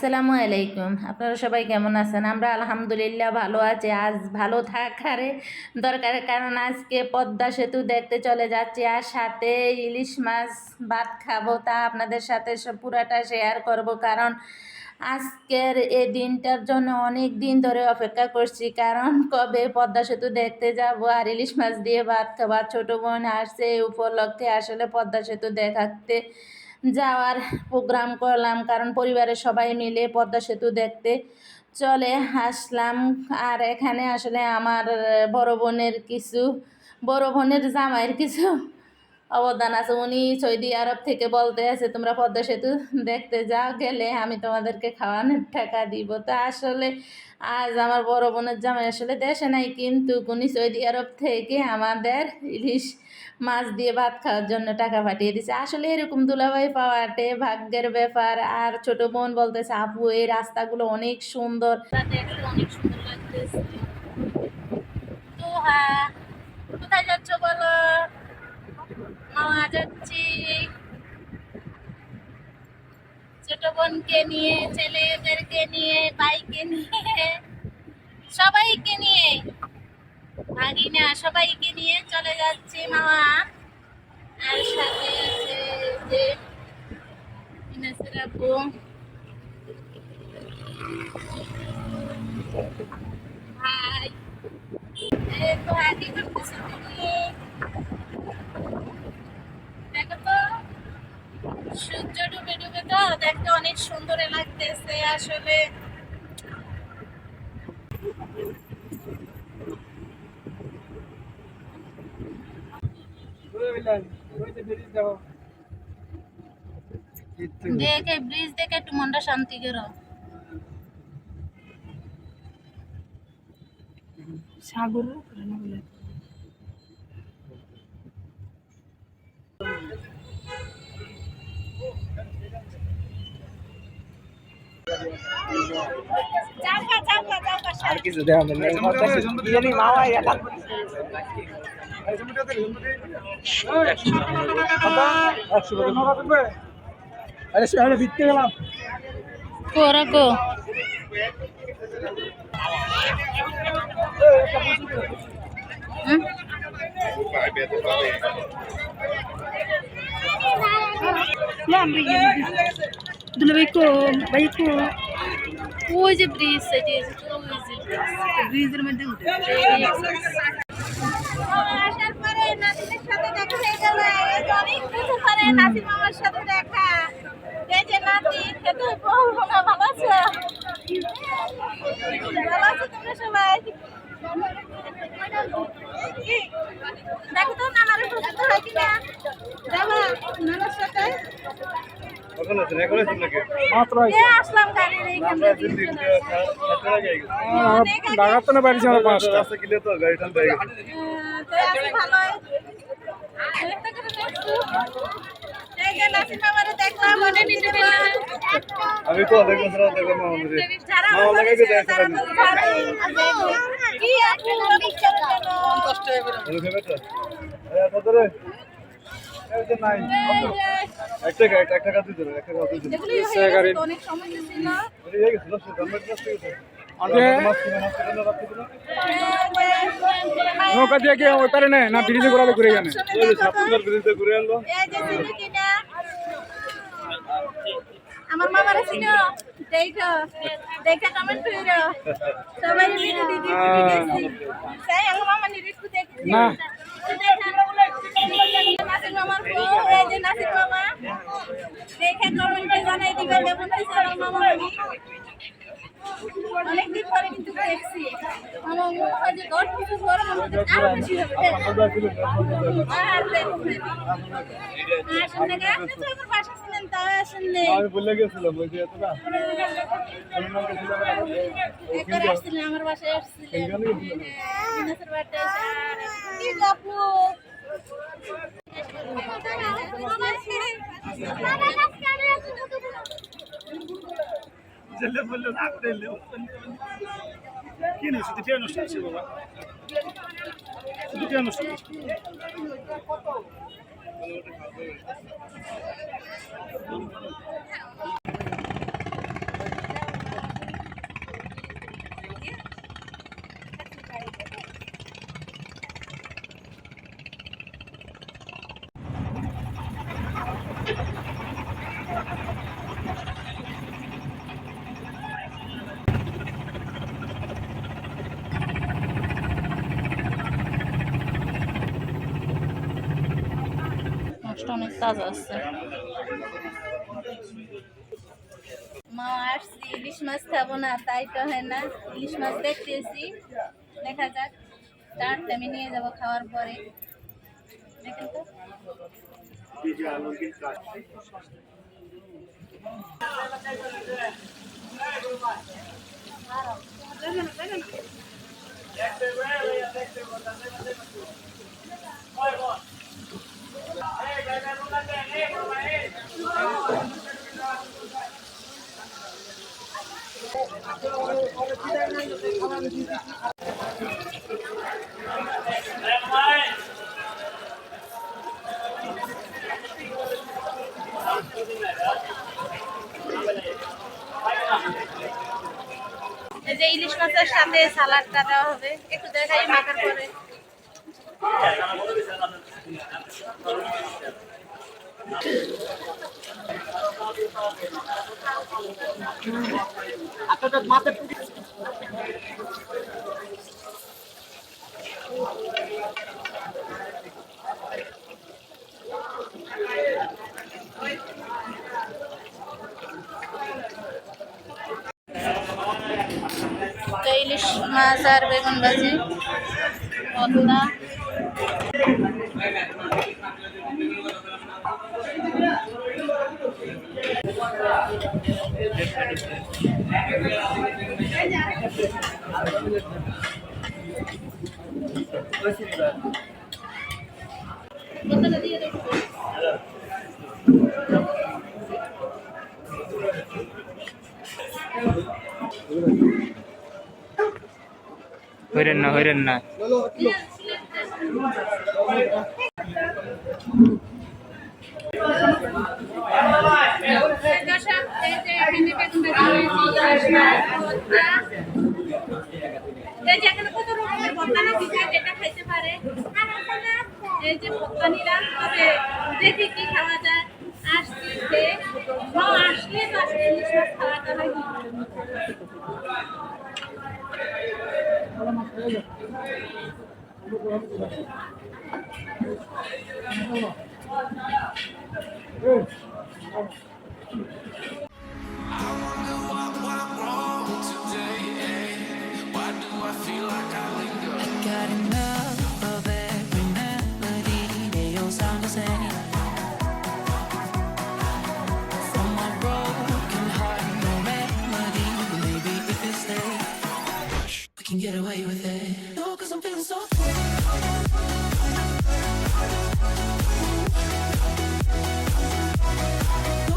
আসসালামু আলাইকুম। আপনারা সবাই কেমন আছেন? আমরা আলহামদুলিল্লাহ ভালো আছি। আজ ভালো থাকার দরকার, কারণ আজকে পদ্মা সেতু দেখতে চলে যাচ্ছি, আর সাথে ইলিশ মাছ ভাত খাবো। তা আপনাদের সাথে সব পুরাটা শেয়ার করব, কারণ আজকের এই দিনটার জন্য অনেক দিন ধরে অপেক্ষা করছি। কারণ কবে পদ্মা সেতু দেখতে যাব আর ইলিশ মাছ দিয়ে ভাত খাবো। আর ছোটো বোন আসছে, এই উপলক্ষে আসলে পদ্মা সেতু দেখাতে যাওয়ার প্রোগ্রাম করলাম, কারণ পরিবারের সবাই মিলে পদ্মা সেতু দেখতে চলে আসলাম। আর এখানে আসলে আমার বড় বোনের জামাইয়ের কিছু অবদান আছে। উনি সৌদি আরব থেকে বলতে আছে, তোমরা পদ্মা সেতু দেখতে যাও, গেলে আমি তোমাদেরকে খাওয়ানোর টাকা দিব। তা আসলে আজ আমার বড় বোনের জামাই আসলে দেশে নাই, কিন্তু উনি সৌদি আরব থেকে আমাদের ইলিশ মাছ দিয়ে ভাত খাওয়ার জন্য টাকা পাঠিয়ে দিছে। আসলে এরকম দুলাভাই পাওয়াটে ভাগ্যের ব্যাপার। আর ছোট বোন বলতেছে, আপু এই রাস্তাগুলো অনেক সুন্দর, অনেক সুন্দর লাগতেছে। তো হ্যাঁ, কোথায় যাচ্ছ বলো? মামা যাচ্ছি ছোট বোনকে নিয়ে, ছেলেদেরকে নিয়ে, বাইকে নিয়ে, সবাইকে নিয়ে, ভাগিনা সবাইকে নিয়ে চলে যাচ্ছি মামা। আর সাথে আছে যে ইনাসের আপু। ভাই এই তো আগে করতেছি, তুমি দেখো তো সূর্য ডুবে ডুবে তো দেখতে অনেক সুন্দর লাগতেছে আসলে। দেখে ব্রিজ দেখে একটু মনটা শান্তি করো। সাগর আর কিছু দেওয়া নেই মামা এটা আরে শহরে ভিতরে গেলাম কোরাকো ওই যে ব্রিজ, ব্রিজের মধ্যে উঠে আসার পরে নাতিদের সাথে দেখা হয়ে গেল। অনেক কিছু পরে নাতির মামার সাথে দেখা। এই যে নাতি খেতে ভালো আছো? ভালো আছো তোমরা সবাই? দেখো তো নানার পছন্দ হয় কিনা, যাবা নানার সাথে? আসলাম গাড়ির এইখানে। বাড়ি যাওয়ার পাঁচটা আমি তো অনেক বছর দেখলাম নৌকা দিয়ে কি ওই পারে না ব্রিজে ঘোরালে ঘুরে জানে ব্রিজে ঘুরে আনলো। আমার মামার ছিল, দেখো দেখা কমেন্ট কইরো, সবাই ভিডিও দিদি দিতেছি। তাই আমার মামা নিরিকু দেখি না নাসির মামার বউ, এই যে নাসির মামা, দেখে কমেন্টে জানাই দিবে কেমন হয়েছে আমার মামা। অনেকদিন পরে কিন্তু দেখছি আমার মুখ যে ঘর কিছু গরম আমাদের আরো বেশি হবে। আর দেখুন আসলে আপনি তো আমার বাসা ছিলেন, তাও আসলে আমি ভুলে গেছিলাম ওই যে এতটা একবার আসছিলেন আমার বাসায়, আসছিলেন ইনাসের বাড়িতে। কি আপু কি না শুধু অনুষ্ঠান আছে বাবা, শুধু অনুষ্ঠান। মাছটা অনেক তাজা আছে। মা আসছি, ইলিশ মাছ খাবো না, তাই তো হয় না, ইলিশ মাছ দেখতেছি, দেখা যাক, চারটে আমি নিয়ে যাবো খাওয়ার পরে। দেখেন তো এই যে ইলিশ মাছের সাথে সালাডটা দেওয়া হবে, একটু দেখাই মাখার পরে। তো ইলিশ মাছ আর বেগুন ভাজি, পদ্মা। পদ্মাটা দিয়ে দেবো। হইরেন না হইরেন না এই যে এখানে কত রকমের ভর্তা না দিচ্ছে, যেটা খাইতে পারে। এই যে ভর্তা নিলাম, তবে দেখি কি খাওয়া যায়। আসছে আসলে তো আসলে ইলিশ মাছ খাওয়াটা হয় কি Got enough of every melody, they all sound the same. From my broken heart, no remedy. Maybe if you stay, we can get away with it. No, 'cause I'm feeling so free. No,